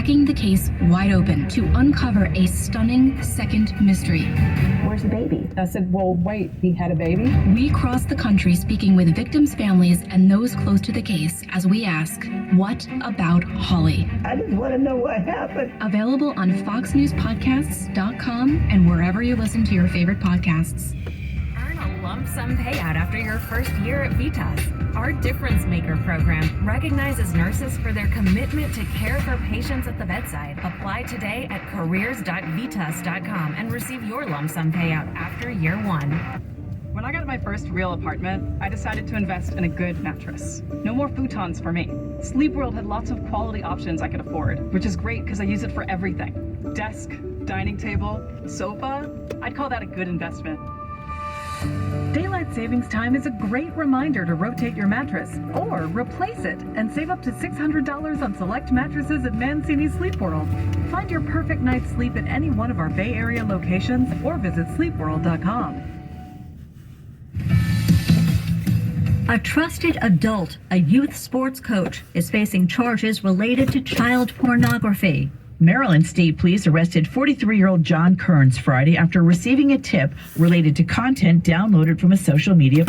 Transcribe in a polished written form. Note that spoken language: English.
cracking the case wide open to uncover a stunning second mystery. Where's the baby? I said, well, wait, he had a baby? We cross the country speaking with victims' families and those close to the case as we ask, what about Holly? I just want to know what happened. Available on foxnewspodcasts.com and wherever you listen to your favorite podcasts. Earn a lump sum payout after your first year at Vitas. Our Difference Maker program recognizes nurses for their commitment to care for patients at the bedside. Apply today at careers.vitas.com and receive your lump sum payout after year 1. When I got my first real apartment, I decided to invest in a good mattress. No more futons for me. Sleep World had lots of quality options I could afford, which is great because I use it for everything. Desk, dining table, sofa. I'd call that a good investment. Daylight savings time is a great reminder to rotate your mattress or replace it and save up to $600 on select mattresses at Mancini Sleep World. Find your perfect night's sleep at any one of our Bay Area locations or visit sleepworld.com. A trusted adult, a youth sports coach, is facing charges related to child pornography. Maryland State Police arrested 43-year-old John Kearns Friday after receiving a tip related to content downloaded from a social media